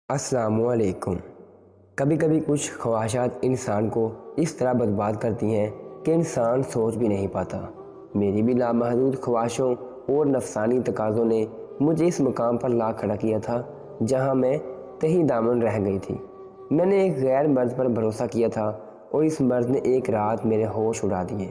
السلام علیکم۔ کبھی کبھی کچھ خواہشات انسان کو اس طرح برباد کرتی ہیں کہ انسان سوچ بھی نہیں پاتا۔ میری بھی لامحدود خواہشوں اور نفسانی تقاضوں نے مجھے اس مقام پر لا کھڑا کیا تھا جہاں میں تہی دامن رہ گئی تھی۔ میں نے ایک غیر مرد پر بھروسہ کیا تھا اور اس مرد نے ایک رات میرے ہوش اڑا دیے۔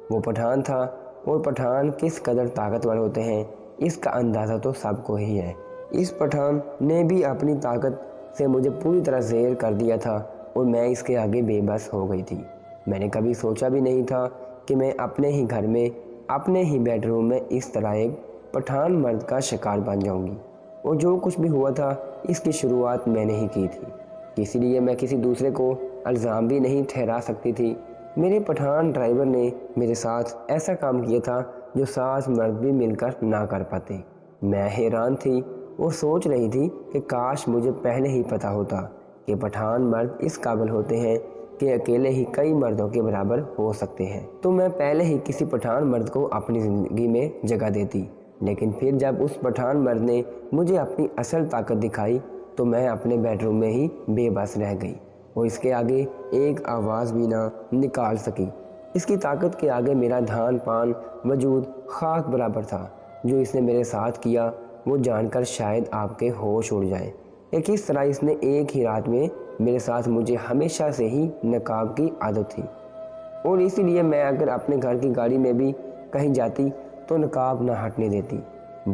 وہ پٹھان تھا، اور پٹھان کس قدر طاقتور ہوتے ہیں اس کا اندازہ تو سب کو ہی ہے۔ اس پٹھان نے بھی اپنی طاقت سے مجھے پوری طرح زیر کر دیا تھا اور میں اس کے آگے بے بس ہو گئی تھی۔ میں نے کبھی سوچا بھی نہیں تھا کہ میں اپنے ہی گھر میں، اپنے ہی بیڈ روم میں اس طرح ایک پٹھان مرد کا شکار بن جاؤں گی، اور جو کچھ بھی ہوا تھا اس کی شروعات میں نے ہی کی تھی، اسی لیے میں کسی دوسرے کو الزام بھی نہیں ٹھہرا سکتی تھی۔ میرے پٹھان ڈرائیور نے میرے ساتھ ایسا کام کیا تھا جو 7 مرد بھی مل کر نہ کر پاتے۔ میں حیران تھی اور سوچ رہی تھی کہ کاش مجھے پہلے ہی پتہ ہوتا کہ پٹھان مرد اس قابل ہوتے ہیں کہ اکیلے ہی کئی مردوں کے برابر ہو سکتے ہیں، تو میں پہلے ہی کسی پٹھان مرد کو اپنی زندگی میں جگہ دیتی۔ لیکن پھر جب اس پٹھان مرد نے مجھے اپنی اصل طاقت دکھائی تو میں اپنے بیڈ روم میں ہی بے بس رہ گئی اور اس کے آگے ایک آواز بھی نہ نکال سکی۔ اس کی طاقت کے آگے میرا دھان پان وجود خاک برابر تھا۔ جو اس نے میرے ساتھ کیا وہ جان کر شاید آپ کے ہوش اڑ جائیں کہ کس طرح اس نے ایک ہی رات میں میرے ساتھ، مجھے ہمیشہ سے ہی نقاب کی عادت تھی اور اسی لیے میں اگر اپنے گھر کی گاڑی میں بھی کہیں جاتی تو نقاب نہ ہٹنے دیتی۔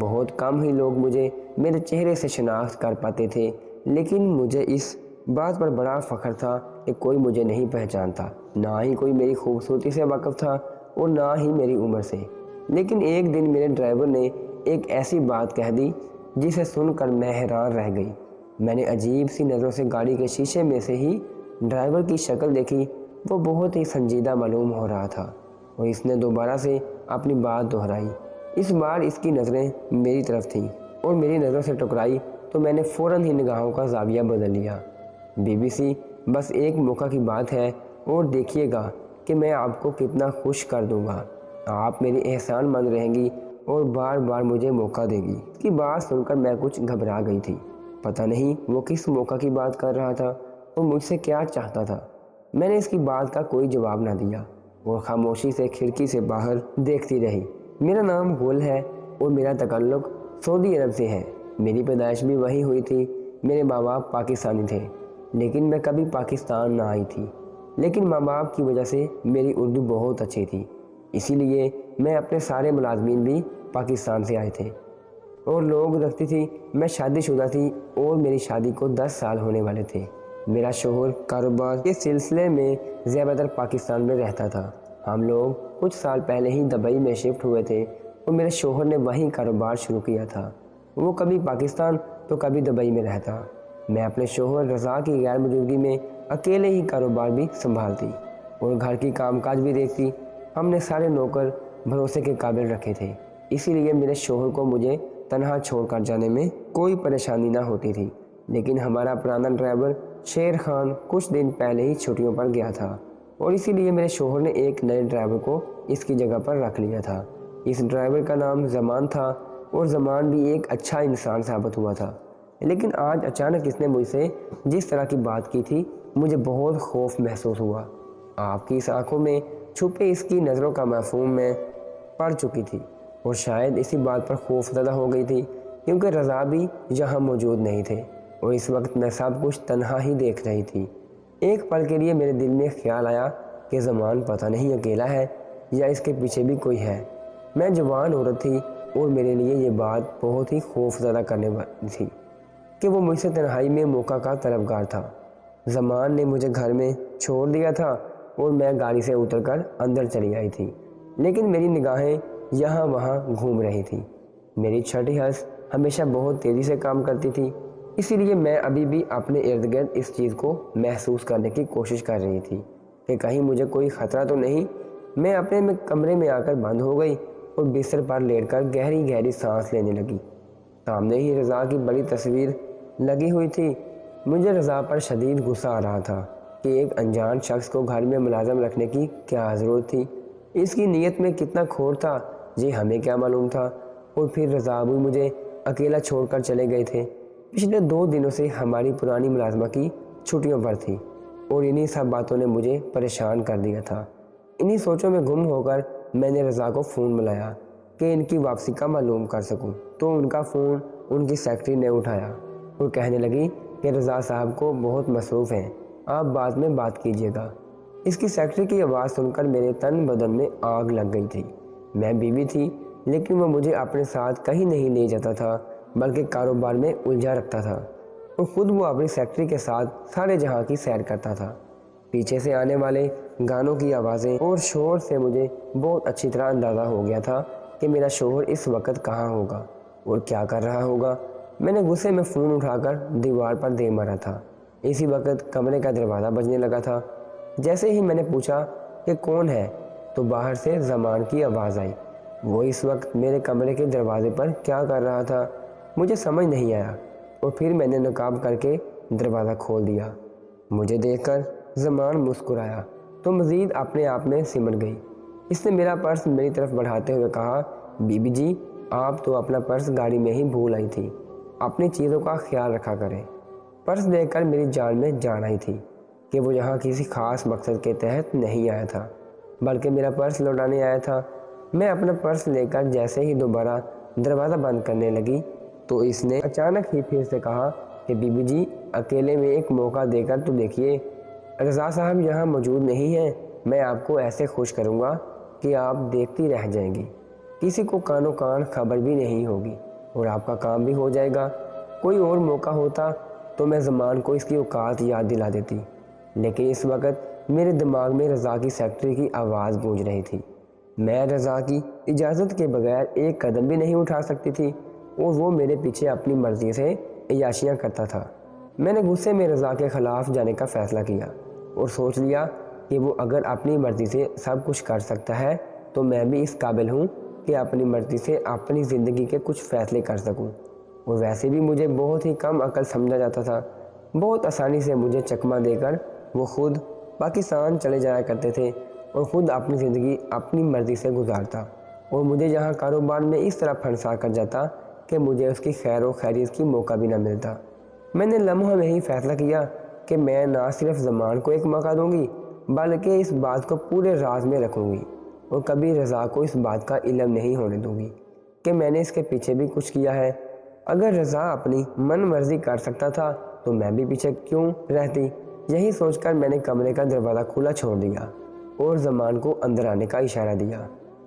بہت کم ہی لوگ مجھے میرے چہرے سے شناخت کر پاتے تھے، لیکن مجھے اس بات پر بڑا فخر تھا کہ کوئی مجھے نہیں پہچانتا، نہ ہی کوئی میری خوبصورتی سے واقف تھا اور نہ ہی میری عمر سے۔ لیکن ایک دن میرے ڈرائیور نے ایک ایسی بات کہہ دی جسے سن کر میں حیران رہ گئی۔ میں نے عجیب سی نظروں سے گاڑی کے شیشے میں سے ہی ڈرائیور کی شکل دیکھی۔ وہ بہت ہی سنجیدہ معلوم ہو رہا تھا اور اس نے دوبارہ سے اپنی بات دہرائی۔ اس بار اس کی نظریں میری طرف تھیں اور میری نظروں سے ٹکرائی تو میں نے فوراً ہی نگاہوں کا زاویہ بدل لیا۔ BBC، بس ایک موقع کی بات ہے اور دیکھیے گا کہ میں آپ کو کتنا خوش کر دوں گا۔ آپ میری احسان مند رہیں گی اور بار بار مجھے موقع دے گی۔ اس کی بات سن کر میں کچھ گھبرا گئی تھی۔ پتہ نہیں وہ کس موقع کی بات کر رہا تھا اور مجھ سے کیا چاہتا تھا۔ میں نے اس کی بات کا کوئی جواب نہ دیا اور خاموشی سے کھڑکی سے باہر دیکھتی رہی۔ میرا نام گل ہے اور میرا تعلق سعودی عرب سے ہے۔ میری پیدائش بھی وہیں ہوئی تھی۔ میرے ماں باپ پاکستانی تھے لیکن میں کبھی پاکستان نہ آئی تھی۔ لیکن ماں باپ کی وجہ سے میری اردو بہت اچھی تھی، اسی لیے میں اپنے سارے ملازمین بھی پاکستان سے آئے تھے اور لوگ رکھتی تھی۔ میں شادی شدہ تھی اور میری شادی کو 10 سال ہونے والے تھے۔ میرا شوہر کاروبار کے سلسلے میں زیادہ تر پاکستان میں رہتا تھا۔ ہم لوگ کچھ سال پہلے ہی دبئی میں شفٹ ہوئے تھے اور میرے شوہر نے وہیں کاروبار شروع کیا تھا۔ وہ کبھی پاکستان تو کبھی دبئی میں رہتا۔ میں اپنے شوہر رضا کی غیر موجودگی میں اکیلے ہی کاروبار بھی سنبھالتی اور گھر کی کام کاج بھی دیکھتی۔ ہم نے سارے نوکر بھروسے کے قابل رکھے تھے، اسی لیے میرے شوہر کو مجھے تنہا چھوڑ کر جانے میں کوئی پریشانی نہ ہوتی تھی۔ لیکن ہمارا پرانا ڈرائیور شیر خان کچھ دن پہلے ہی چھٹیوں پر گیا تھا اور اسی لیے میرے شوہر نے ایک نئے ڈرائیور کو اس کی جگہ پر رکھ لیا تھا۔ اس ڈرائیور کا نام زمان تھا اور زمان بھی ایک اچھا انسان ثابت ہوا تھا۔ لیکن آج اچانک اس نے مجھ سے جس طرح کی بات کی تھی مجھے بہت خوف محسوس ہوا۔ آپ کی اس آنکھوں میں چھپے اس کی نظروں کا مفہوم میں پڑھ چکی تھی اور شاید اسی بات پر خوف زدہ ہو گئی تھی کیونکہ رضا بھی یہاں موجود نہیں تھے اور اس وقت میں سب کچھ تنہا ہی دیکھ رہی تھی۔ ایک پل کے لیے میرے دل میں خیال آیا کہ زمان پتہ نہیں اکیلا ہے یا اس کے پیچھے بھی کوئی ہے۔ میں جوان عورت تھی اور میرے لیے یہ بات بہت ہی خوف زدہ کرنے والی تھی کہ وہ مجھ سے تنہائی میں موقع کا طلبگار تھا۔ زمان نے مجھے گھر میں چھوڑ دیا تھا اور میں گاڑی سے اتر کر اندر چلی آئی تھی، لیکن میری نگاہیں یہاں وہاں گھوم رہی تھی۔ میری چھٹی ہنس ہمیشہ بہت تیزی سے کام کرتی تھی، اسی لیے میں ابھی بھی اپنے ارد گرد اس چیز کو محسوس کرنے کی کوشش کر رہی تھی کہ کہیں مجھے کوئی خطرہ تو نہیں۔ میں اپنے کمرے میں آ کر بند ہو گئی اور بستر پر لیٹ کر گہری گہری سانس لینے لگی۔ سامنے ہی رضا کی بڑی تصویر لگی ہوئی تھی۔ مجھے رضا پر شدید غصہ آ رہا تھا کہ ایک انجان شخص کو گھر میں ملازم رکھنے کی کیا ضرورت تھی۔ اس کی نیت میں کتنا کھوٹ تھا یہ ہمیں کیا معلوم تھا، اور پھر رضا بھی مجھے اکیلا چھوڑ کر چلے گئے تھے۔ پچھلے 2 دنوں سے ہماری پرانی ملازمہ کی چھٹیوں پر تھی اور انہی سب باتوں نے مجھے پریشان کر دیا تھا۔ انہی سوچوں میں گم ہو کر میں نے رضا کو فون ملایا کہ ان کی واپسی کا معلوم کر سکوں، تو ان کا فون ان کی سیکرٹری نے اٹھایا اور کہنے لگی کہ رضا صاحب کو بہت مصروف ہیں، آپ بعد میں بات کیجیے گا۔ اس کی سیکرٹری کی آواز سن کر میرے تن بدن میں آگ لگ گئی تھی۔ میں بیوی تھی، لیکن وہ مجھے اپنے ساتھ کہیں نہیں لے جاتا تھا بلکہ کاروبار میں الجھا رکھتا تھا، اور خود وہ اپنی سیکرٹری کے ساتھ سارے جہاں کی سیر کرتا تھا۔ پیچھے سے آنے والے گانوں کی آوازیں اور شور سے مجھے بہت اچھی طرح اندازہ ہو گیا تھا کہ میرا شوہر اس وقت کہاں ہوگا اور کیا کر رہا ہوگا۔ میں نے غصے میں فون اٹھا کر دیوار پر دے مارا تھا۔ اسی وقت کمرے کا دروازہ بجنے لگا تھا۔ جیسے ہی میں نے پوچھا کہ کون ہے تو باہر سے زمان کی آواز آئی۔ وہ اس وقت میرے کمرے کے دروازے پر کیا کر رہا تھا مجھے سمجھ نہیں آیا، اور پھر میں نے نقاب کر کے دروازہ کھول دیا۔ مجھے دیکھ کر زمان مسکرایا تو مزید اپنے آپ میں سمٹ گئی۔ اس نے میرا پرس میری طرف بڑھاتے ہوئے کہا، بی بی جی آپ تو اپنا پرس گاڑی میں ہی بھول آئی تھی، اپنی چیزوں کا خیال رکھا کریں۔ پرس دیکھ کر میری جان میں جان آئی تھی کہ وہ یہاں کسی خاص مقصد کے تحت نہیں آیا تھا بلکہ میرا پرس لوٹانے آیا تھا۔ میں اپنا پرس لے کر جیسے ہی دوبارہ دروازہ بند کرنے لگی تو اس نے اچانک ہی پھر سے کہا کہ بی بی جی اکیلے میں ایک موقع دے کر تو دیکھیے، رضا صاحب یہاں موجود نہیں ہیں، میں آپ کو ایسے خوش کروں گا کہ آپ دیکھتی رہ جائیں گی، کسی کو کانوں کان خبر بھی نہیں ہوگی اور آپ کا کام بھی ہو جائے گا۔ کوئی اور موقع ہوتا تو میں زمان کو اس کی اوقات یاد دلا دیتی، لیکن اس وقت میرے دماغ میں رضا کی سیکرٹری کی آواز گونج رہی تھی۔ میں رضا کی اجازت کے بغیر ایک قدم بھی نہیں اٹھا سکتی تھی اور وہ میرے پیچھے اپنی مرضی سے عیاشیاں کرتا تھا۔ میں نے غصے میں رضا کے خلاف جانے کا فیصلہ کیا اور سوچ لیا کہ وہ اگر اپنی مرضی سے سب کچھ کر سکتا ہے تو میں بھی اس قابل ہوں کہ اپنی مرضی سے اپنی زندگی کے کچھ فیصلے کر سکوں۔ اور ویسے بھی مجھے بہت ہی کم عقل سمجھا جاتا تھا۔ بہت آسانی سے مجھے چکمہ دے کر وہ خود پاکستان چلے جایا کرتے تھے اور خود اپنی زندگی اپنی مرضی سے گزارتا اور مجھے یہاں کاروبار میں اس طرح پھنسا کر جاتا کہ مجھے اس کی خیر و خیریت کی موقع بھی نہ ملتا۔ میں نے لمحوں میں ہی فیصلہ کیا کہ میں نہ صرف زمان کو ایک موقع دوں گی بلکہ اس بات کو پورے راز میں رکھوں گی اور کبھی رضا کو اس بات کا علم نہیں ہونے دوں گی کہ میں نے اس کے پیچھے بھی کچھ کیا ہے۔ اگر رضا اپنی من مرضی کر سکتا تھا تو میں بھی پیچھے کیوں رہتی۔ یہی سوچ کر میں نے کمرے کا دروازہ کھلا چھوڑ دیا اور زمان کو اندر آنے کا اشارہ دیا۔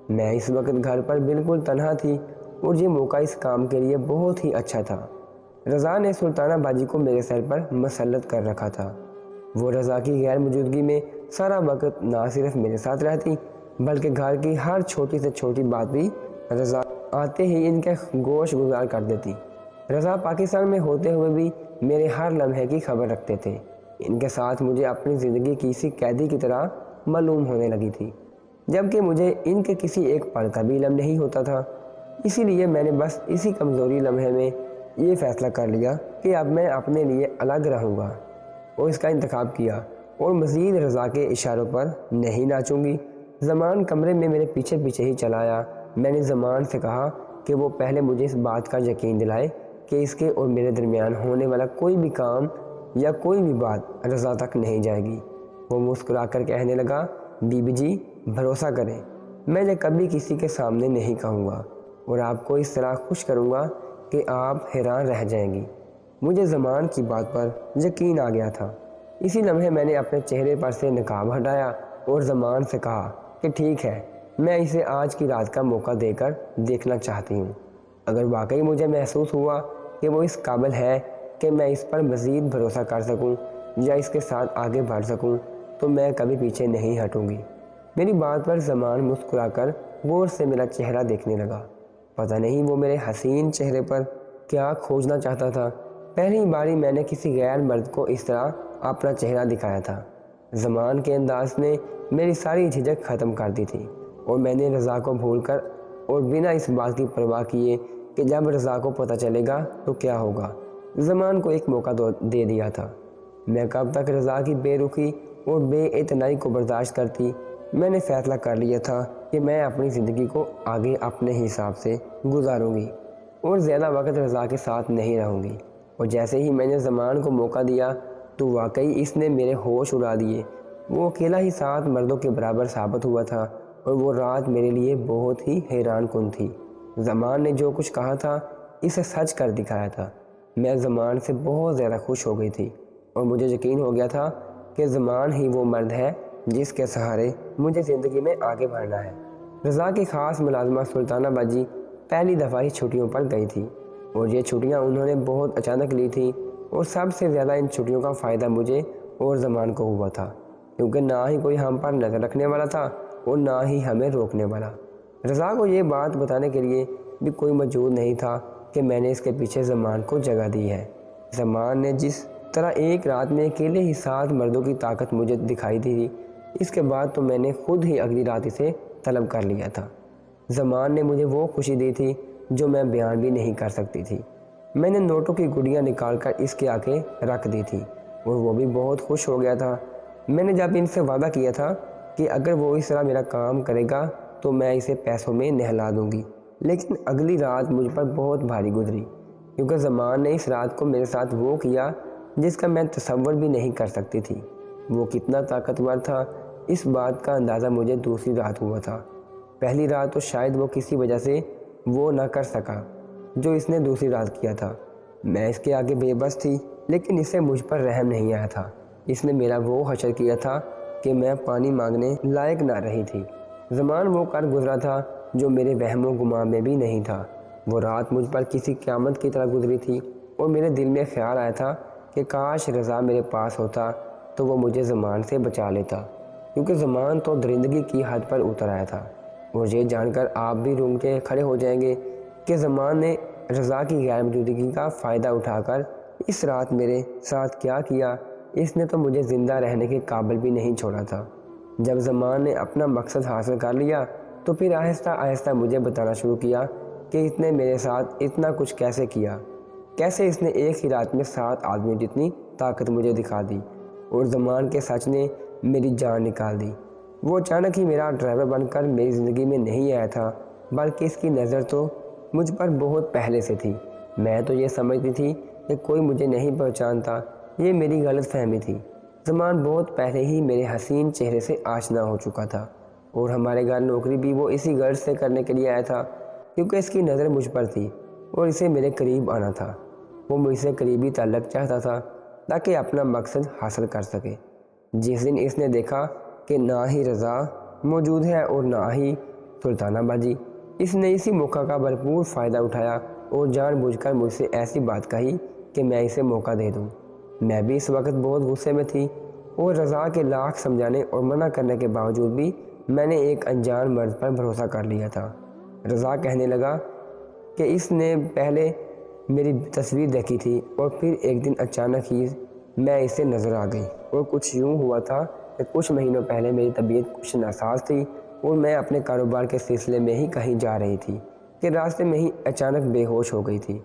میں اس وقت گھر پر بالکل تنہا تھی اور یہ موقع اس کام کے لیے بہت ہی اچھا تھا۔ رضا نے سلطانہ باجی کو میرے سر پر مسلط کر رکھا تھا۔ وہ رضا کی غیر موجودگی میں سارا وقت نہ صرف میرے ساتھ رہتی بلکہ گھر کی ہر چھوٹی سے چھوٹی بات بھی رضا آتے ہی ان کے گوش گزار کر دیتی۔ رضا پاکستان میں ہوتے ہوئے بھی میرے ہر لمحے کی خبر رکھتے تھے۔ ان کے ساتھ مجھے اپنی زندگی کسی قیدی کی طرح معلوم ہونے لگی تھی، جبکہ مجھے ان کے کسی ایک پل کا بھی علم نہیں ہوتا تھا۔ اسی لیے میں نے بس اسی کمزوری لمحے میں یہ فیصلہ کر لیا کہ اب میں اپنے لیے الگ رہوں گا اور اس کا انتخاب کیا اور مزید رضا کے اشاروں پر نہیں ناچوں گی۔ زمان کمرے میں میرے پیچھے پیچھے ہی چلا آیا۔ میں نے زمان سے کہا کہ وہ پہلے مجھے اس بات کا یقین دلائے کہ اس کے اور میرے درمیان ہونے والا کوئی بھی کام یا کوئی بھی بات رضا تک نہیں جائے گی۔ وہ مسکرا کر کہنے لگا، بی بی جی بھروسہ کریں، میں یہ کبھی کسی کے سامنے نہیں کہوں گا اور آپ کو اس طرح خوش کروں گا کہ آپ حیران رہ جائیں گی۔ مجھے زمان کی بات پر یقین آ گیا تھا۔ اسی لمحے میں نے اپنے چہرے پر سے نقاب ہٹایا اور زمان سے کہا کہ ٹھیک ہے، میں اسے آج کی رات کا موقع دے کر دیکھنا چاہتی ہوں۔ اگر واقعی مجھے محسوس ہوا کہ وہ اس قابل ہے کہ میں اس پر مزید بھروسہ کر سکوں یا اس کے ساتھ آگے بڑھ سکوں تو میں کبھی پیچھے نہیں ہٹوں گی۔ میری بات پر زمان مسکرا کر غور سے میرا چہرہ دیکھنے لگا۔ پتہ نہیں وہ میرے حسین چہرے پر کیا کھوجنا چاہتا تھا۔ پہلی باری میں نے کسی غیر مرد کو اس طرح اپنا چہرہ دکھایا تھا۔ زمان کے انداز نے میری ساری جھجک ختم کر دی تھی اور میں نے رضا کو بھول کر اور بنا اس بات کی پرواہ کیے کہ جب رضا کو پتہ چلے گا تو کیا ہوگا، زمان کو ایک موقع دے دیا تھا۔ میں کب تک رضا کی بے رخی اور بے اعتنائی کو برداشت کرتی؟ میں نے فیصلہ کر لیا تھا کہ میں اپنی زندگی کو آگے اپنے حساب سے گزاروں گی اور زیادہ وقت رضا کے ساتھ نہیں رہوں گی۔ اور جیسے ہی میں نے زمان کو موقع دیا تو واقعی اس نے میرے ہوش اڑا دیے۔ وہ اکیلا ہی 7 مردوں کے برابر ثابت ہوا تھا اور وہ رات میرے لیے بہت ہی حیران کن تھی۔ زمان نے جو کچھ کہا تھا اسے سچ کر دکھایا تھا۔ میں زمان سے بہت زیادہ خوش ہو گئی تھی اور مجھے یقین ہو گیا تھا کہ زمان ہی وہ مرد ہے جس کے سہارے مجھے زندگی میں آگے بڑھنا ہے۔ رضا کی خاص ملازمہ سلطانہ باجی پہلی دفعہ ہی چھٹیوں پر گئی تھی اور یہ چھٹیاں انہوں نے بہت اچانک لی تھیں اور سب سے زیادہ ان چھٹیوں کا فائدہ مجھے اور زمان کو ہوا تھا، کیونکہ نہ ہی کوئی ہم پر نظر رکھنے والا تھا اور نہ ہی ہمیں روکنے والا۔ رضا کو یہ بات بتانے کے لیے بھی کوئی موجود نہیں تھا کہ میں نے اس کے پیچھے زمان کو جگہ دی ہے۔ زمان نے جس طرح ایک رات میں اکیلے ہی 7 مردوں کی طاقت مجھے دکھائی دی تھی، اس کے بعد تو میں نے خود ہی اگلی رات اسے طلب کر لیا تھا۔ زمان نے مجھے وہ خوشی دی تھی جو میں بیان بھی نہیں کر سکتی تھی۔ میں نے نوٹوں کی گڑیاں نکال کر اس کے آگے رکھ دی تھی اور وہ بھی بہت خوش ہو گیا تھا۔ میں نے جب ان سے وعدہ کیا تھا کہ اگر وہ اس طرح میرا کام کرے گا تو میں اسے پیسوں میں نہلا دوں گی، لیکن اگلی رات مجھ پر بہت بھاری گزری، کیونکہ زمان نے اس رات کو میرے ساتھ وہ کیا جس کا میں تصور بھی نہیں کر سکتی تھی۔ وہ کتنا طاقتور تھا اس بات کا اندازہ مجھے دوسری رات ہوا تھا۔ پہلی رات تو شاید وہ کسی وجہ سے وہ نہ کر سکا جو اس نے دوسری رات کیا تھا۔ میں اس کے آگے بے بس تھی، لیکن اسے مجھ پر رحم نہیں آیا تھا۔ اس نے میرا وہ حشر کیا تھا کہ میں پانی مانگنے لائق نہ رہی تھی۔ زمان وہ کر گزرا تھا جو میرے وہم و گمان میں بھی نہیں تھا۔ وہ رات مجھ پر کسی قیامت کی طرح گزری تھی اور میرے دل میں خیال آیا تھا کہ کاش رضا میرے پاس ہوتا تو وہ مجھے زمان سے بچا لیتا، کیونکہ زمان تو درندگی کی حد پر اتر آیا تھا۔ اور یہ جان کر آپ بھی رونگ کے کھڑے ہو جائیں گے کہ زمان نے رضا کی غیر موجودگی کا فائدہ اٹھا کر اس رات میرے ساتھ کیا کیا۔ اس نے تو مجھے زندہ رہنے کے قابل بھی نہیں چھوڑا تھا۔ جب زمان نے اپنا مقصد حاصل کر لیا تو پھر آہستہ آہستہ مجھے بتانا شروع کیا کہ اس نے میرے ساتھ اتنا کچھ کیسے کیا، کیسے اس نے ایک ہی رات میں 7 آدمیوں جتنی طاقت مجھے دکھا دی اور زمان کے سچ نے میری جان نکال دی۔ وہ اچانک ہی میرا ڈرائیور بن کر میری زندگی میں نہیں آیا تھا، بلکہ اس کی نظر تو مجھ پر بہت پہلے سے تھی۔ میں تو یہ سمجھتی تھی کہ کوئی مجھے نہیں پہچانتا، یہ میری غلط فہمی تھی۔ زمان بہت پہلے ہی میرے حسین چہرے سے آشنا ہو چکا تھا اور ہمارے گھر نوکری بھی وہ اسی غرض سے کرنے کے لیے آیا تھا، کیونکہ اس کی نظر مجھ پر تھی اور اسے میرے قریب آنا تھا۔ وہ مجھ سے قریبی تعلق چاہتا تھا تاکہ اپنا مقصد حاصل کر سکے۔ جس دن اس نے دیکھا کہ نہ ہی رضا موجود ہے اور نہ ہی سلطانہ باجی، اس نے اسی موقع کا بھرپور فائدہ اٹھایا اور جان بوجھ کر مجھ سے ایسی بات کہی کہ میں اسے موقع دے دوں۔ میں بھی اس وقت بہت غصے میں تھی اور رضا کے لاکھ سمجھانے اور منع کرنے کے باوجود بھی میں نے ایک انجان مرد پر بھروسہ کر لیا تھا۔ رضا کہنے لگا کہ اس نے پہلے میری تصویر دیکھی تھی اور پھر ایک دن اچانک ہی میں اسے نظر آ گئی، اور کچھ یوں ہوا تھا کہ کچھ مہینوں پہلے میری طبیعت کچھ ناساز تھی اور میں اپنے کاروبار کے سلسلے میں ہی کہیں جا رہی تھی کہ راستے میں ہی اچانک بے ہوش ہو گئی تھی۔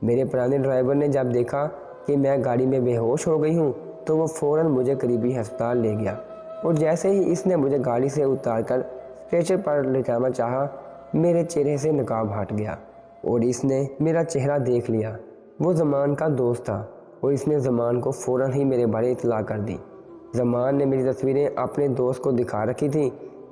میرے پرانے ڈرائیور نے جب دیکھا کہ میں گاڑی میں بے ہوش ہو گئی ہوں تو وہ فوراً مجھے قریبی ہسپتال لے گیا، اور جیسے ہی اس نے مجھے گاڑی سے اتار کر اسٹریچر پر لٹانا چاہا، میرے چہرے سے نقاب ہٹ گیا اور اس نے میرا چہرہ دیکھ لیا۔ وہ زمان کا دوست تھا اور اس نے زمان کو فوراً ہی میرے بارے اطلاع کر دی۔ زمان نے میری تصویریں اپنے دوست کو دکھا رکھی تھیں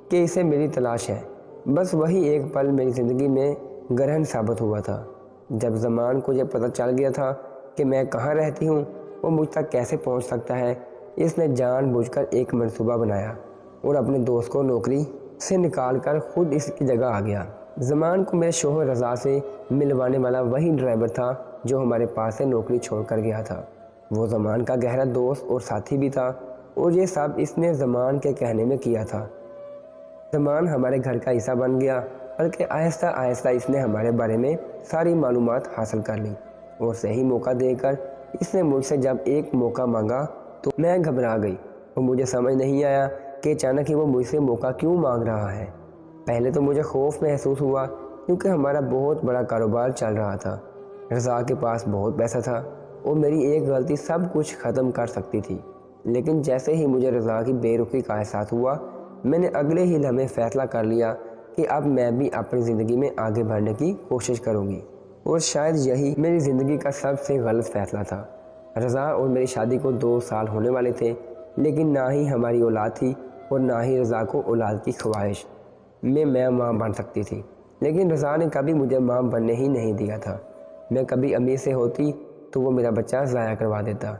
کہ اسے میری تلاش ہے۔ بس وہی ایک پل میری زندگی میں گرہن ثابت ہوا تھا۔ جب زمان کو یہ پتہ چل گیا تھا کہ میں کہاں رہتی ہوں، وہ مجھ تک کیسے پہنچ سکتا ہے، اس نے جان بوجھ کر ایک منصوبہ بنایا اور اپنے دوست کو نوکری سے نکال کر خود اس کی جگہ آ گیا۔ زمان کو میرے شوہر رضا سے ملوانے والا وہی ڈرائیور تھا جو ہمارے پاس سے نوکری چھوڑ کر گیا تھا۔ وہ زمان کا گہرا دوست اور ساتھی بھی تھا، اور یہ سب اس نے زمان کے کہنے میں کیا تھا۔ زمان ہمارے گھر کا حصہ بن گیا، بلکہ آہستہ آہستہ اس نے ہمارے بارے میں ساری معلومات حاصل کر لی، اور صحیح موقع دے کر اس نے مجھ سے جب ایک موقع مانگا تو میں گھبرا گئی اور مجھے سمجھ نہیں آیا کہ اچانک ہی وہ مجھ سے موقع کیوں مانگ رہا ہے۔ پہلے تو مجھے خوف محسوس ہوا کیونکہ ہمارا بہت بڑا کاروبار چل رہا تھا، رضا کے پاس بہت پیسہ تھا اور میری ایک غلطی سب کچھ ختم کر سکتی تھی۔ لیکن جیسے ہی مجھے رضا کی بے رخی کا احساس ہوا، میں نے اگلے ہی لمحے فیصلہ کر لیا کہ اب میں بھی اپنی زندگی میں آگے بڑھنے کی کوشش کروں گی۔ اور شاید یہی میری زندگی کا سب سے غلط فیصلہ تھا۔ رضا اور میری شادی کو 2 سال ہونے والے تھے، لیکن نہ ہی ہماری اولاد تھی اور نہ ہی رضا کو اولاد کی خواہش میں ماں بن سکتی تھی۔ لیکن رضا نے کبھی مجھے ماں بننے ہی نہیں دیا تھا۔ میں کبھی امیر سے ہوتی تو وہ میرا بچہ ضائع کروا دیتا۔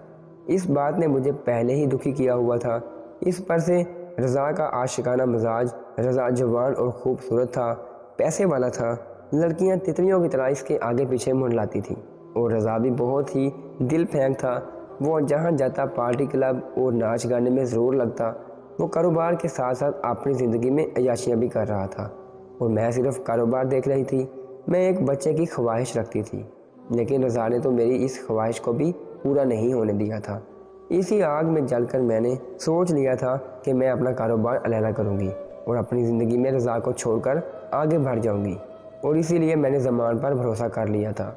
اس بات نے مجھے پہلے ہی دکھی کیا ہوا تھا۔ اس پر سے رضا کا عاشقانہ مزاج، رضا جوان اور خوبصورت تھا، پیسے والا تھا، لڑکیاں تتلیوں کی طرح اس کے آگے پیچھے منڈلاتی تھیں، اور رضا بھی بہت ہی دل پھینک تھا۔ وہ جہاں جاتا پارٹی کلب اور ناچ گانے میں ضرور لگتا۔ وہ کاروبار کے ساتھ ساتھ اپنی زندگی میں عیاشیاں بھی کر رہا تھا، اور میں صرف کاروبار دیکھ رہی تھی۔ میں ایک بچے کی خواہش رکھتی تھی، لیکن رضا نے تو میری اس خواہش کو بھی پورا نہیں ہونے دیا تھا۔ اسی آگ میں جل کر میں نے سوچ لیا تھا کہ میں اپنا کاروبار علیحدہ کروں گی اور اپنی زندگی میں رضا کو چھوڑ کر آگے بڑھ جاؤں گی، اور اسی لیے میں نے زمان پر بھروسہ کر لیا تھا۔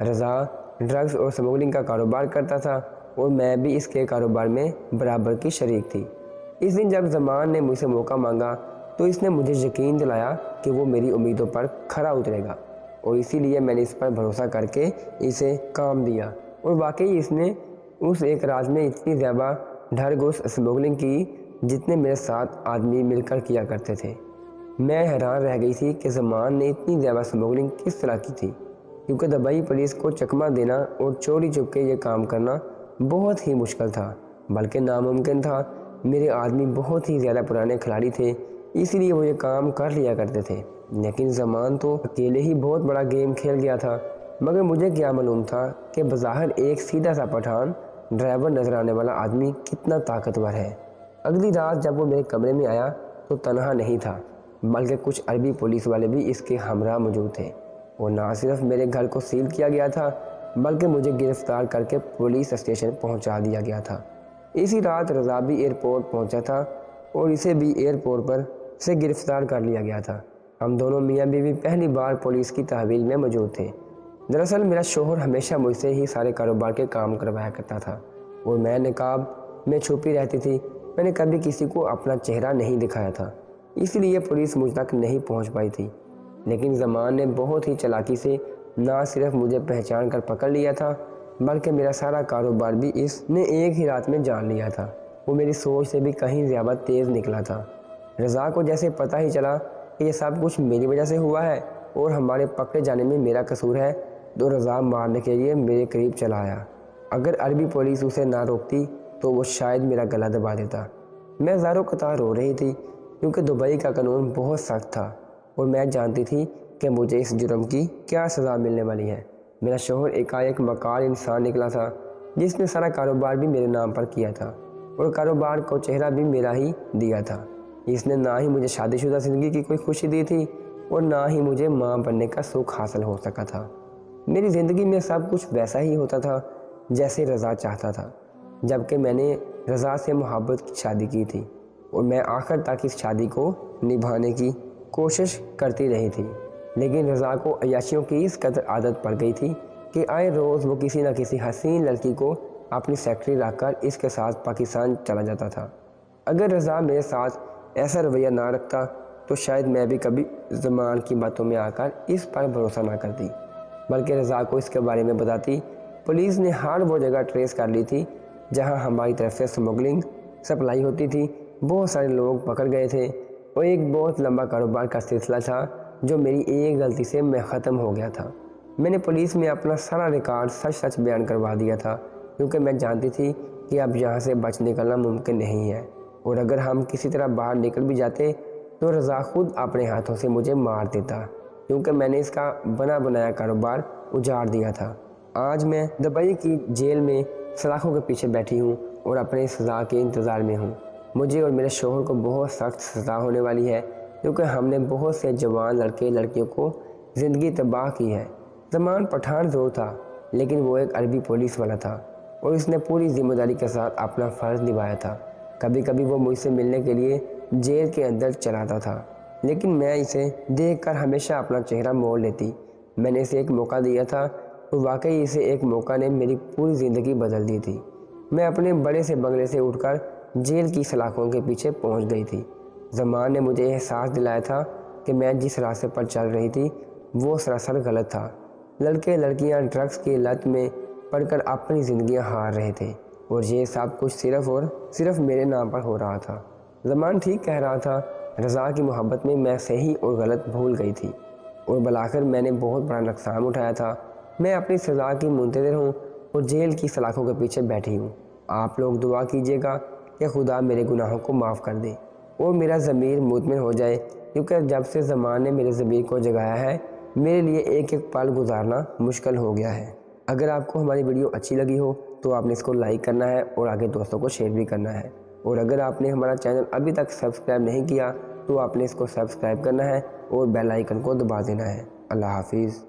رضا ڈرگز اور سمگلنگ کا کاروبار کرتا تھا، اور میں بھی اس کے کاروبار میں برابر کی شریک تھی۔ اس دن جب زمان نے مجھ سے موقع مانگا تو اس نے مجھے یقین دلایا کہ وہ میری امیدوں پر کھرا اترے گا، اور اسی لیے میں نے اس پر بھروسہ کر کے اسے کام دیا۔ اور واقعی اس نے اس ایک رات میں اتنی زیادہ ڈھرگس اسمگلنگ کی جتنے میرے ساتھ آدمی مل کر کیا کرتے تھے۔ میں حیران رہ گئی تھی کہ زمان نے اتنی زیادہ اسمگلنگ کس طرح کی تھی، کیونکہ دبئی پولیس کو چکمہ دینا اور چوری چھپ کے یہ کام کرنا بہت ہی مشکل تھا، بلکہ ناممکن تھا۔ میرے آدمی بہت ہی زیادہ پرانے کھلاڑی تھے، اس لیے وہ یہ کام کر لیا کرتے تھے، لیکن زمان تو اکیلے ہی بہت بڑا گیم کھیل گیا تھا۔ مگر مجھے کیا معلوم تھا کہ بظاہر ایک سیدھا سا پٹھان ڈرائیور نظر آنے والا آدمی کتنا طاقتور ہے۔ اگلی رات جب وہ میرے کمرے میں آیا تو تنہا نہیں تھا، بلکہ کچھ عربی پولیس والے بھی اس کے ہمراہ موجود تھے، اور نہ صرف میرے گھر کو سیل کیا گیا تھا بلکہ مجھے گرفتار کر کے پولیس اسٹیشن پہنچا دیا گیا تھا۔ اسی رات رضا بھی ایئرپورٹ پہنچا تھا، اور اسے بھی ایئرپورٹ پر سے گرفتار کر لیا گیا تھا۔ ہم دونوں میاں بیوی پہلی بار پولیس کی تحویل میں موجود تھے۔ دراصل میرا شوہر ہمیشہ مجھ سے ہی سارے کاروبار کے کام کروایا کرتا تھا، اور میں نقاب میں چھپی رہتی تھی۔ میں نے کبھی کسی کو اپنا چہرہ نہیں دکھایا تھا، اس لیے پولیس مجھ تک نہیں پہنچ پائی تھی۔ لیکن زمان نے بہت ہی چالاکی سے نہ صرف مجھے پہچان کر پکڑ لیا تھا بلکہ میرا سارا کاروبار بھی اس نے ایک ہی رات میں جان لیا تھا۔ وہ میری سوچ سے بھی کہیں زیادہ تیز نکلا تھا۔ رضا کو جیسے پتہ ہی چلا کہ یہ سب کچھ میری وجہ سے ہوا ہے اور ہمارے پکڑے جانے میں میرا قصور ہے، تو رضا مارنے کے لیے میرے قریب چلا آیا۔ اگر عربی پولیس اسے نہ روکتی تو وہ شاید میرا گلا دبا دیتا۔ میں زاروں قطار رو رہی تھی، کیونکہ دبئی کا قانون بہت سخت تھا، اور میں جانتی تھی کہ مجھے اس جرم کی کیا سزا ملنے والی ہے۔ میرا شوہر ایک مکار انسان نکلا تھا، جس نے سارا کاروبار بھی میرے نام پر کیا تھا، اور کاروبار کو چہرہ بھی میرا ہی دیا تھا۔ اس نے نہ ہی مجھے شادی شدہ زندگی کی کوئی خوشی دی تھی، اور نہ ہی مجھے ماں بننے کا سکھ حاصل ہو سکا تھا۔ میری زندگی میں سب کچھ ویسا ہی ہوتا تھا جیسے رضا چاہتا تھا، جبکہ میں نے رضا سے محبت کی شادی کی تھی، اور میں آخر تک اس شادی کو نبھانے کی کوشش کرتی رہی تھی۔ لیکن رضا کو عیاشیوں کی اس قدر عادت پڑ گئی تھی کہ آئے روز وہ کسی نہ کسی حسین لڑکی کو اپنی سیکرٹری رکھ کر اس کے ساتھ پاکستان چلا جاتا تھا۔ اگر رضا میرے ساتھ ایسا رویہ نہ رکھتا تو شاید میں بھی کبھی زمان کی باتوں میں آ کر اس پر بھروسہ نہ کرتی، بلکہ رضا کو اس کے بارے میں بتاتی۔ پولیس نے ہر وہ جگہ ٹریس کر لی تھی جہاں ہماری طرف سے اسمگلنگ سپلائی ہوتی تھی۔ بہت سارے لوگ پکڑ گئے تھے، اور ایک بہت لمبا کاروبار کا سلسلہ تھا جو میری ایک غلطی سے میں ختم ہو گیا تھا۔ میں نے پولیس میں اپنا سارا ریکارڈ سچ بیان کروا دیا تھا، کیونکہ میں جانتی تھی کہ اب یہاں سے بچ نکلنا ممکن نہیں ہے، اور اگر ہم کسی طرح باہر نکل بھی جاتے تو رضا خود اپنے ہاتھوں سے مجھے مار دیتا، کیونکہ میں نے اس کا بنا بنایا کاروبار اجاڑ دیا تھا۔ آج میں دبئی کی جیل میں سلاخوں کے پیچھے بیٹھی ہوں اور اپنے سزا کے انتظار میں ہوں۔ مجھے اور میرے شوہر کو بہت سخت سزا ہونے والی ہے، کیونکہ ہم نے بہت سے جوان لڑکے لڑکیوں کو زندگی تباہ کی ہے۔ زمان پٹھان ضرور تھا، لیکن وہ ایک عربی پولیس والا تھا، اور اس نے پوری ذمہ داری کے ساتھ اپنا فرض نبھایا تھا۔ کبھی کبھی وہ مجھ سے ملنے کے لیے جیل کے اندر چلاتا تھا، لیکن میں اسے دیکھ کر ہمیشہ اپنا چہرہ موڑ لیتی۔ میں نے اسے ایک موقع دیا تھا، اور واقعی اسے ایک موقع نے میری پوری زندگی بدل دی تھی۔ میں اپنے بڑے سے بنگلے سے اٹھ کر جیل کی سلاخوں کے پیچھے پہنچ گئی تھی۔ زمان نے مجھے احساس دلایا تھا کہ میں جس راستے پر چل رہی تھی وہ سراسر غلط تھا۔ لڑکے لڑکیاں ڈرگس کی لت میں پڑ کر اپنی زندگیاں ہار رہے تھے، اور یہ سب کچھ صرف اور صرف میرے نام پر ہو رہا تھا۔ زمان ٹھیک کہہ رہا تھا، رضا کی محبت میں میں صحیح اور غلط بھول گئی تھی، اور بالآخر میں نے بہت بڑا نقصان اٹھایا تھا۔ میں اپنی سزا کی منتظر ہوں اور جیل کی سلاخوں کے پیچھے بیٹھی ہوں۔ آپ لوگ دعا کیجیے گا کہ خدا میرے گناہوں کو معاف کر دے اور میرا ضمیر مطمئن ہو جائے، کیونکہ جب سے زمان نے میرے ضمیر کو جگایا ہے، میرے لیے ایک ایک پل گزارنا مشکل ہو گیا ہے۔ اگر آپ کو ہماری ویڈیو اچھی لگی ہو تو آپ نے اس کو لائک کرنا ہے اور آگے دوستوں کو شیئر بھی کرنا ہے، اور اگر آپ نے ہمارا چینل ابھی تک سبسکرائب نہیں کیا تو آپ نے اس کو سبسکرائب کرنا ہے اور بیل آئیکن کو دبا دینا ہے۔ اللہ حافظ۔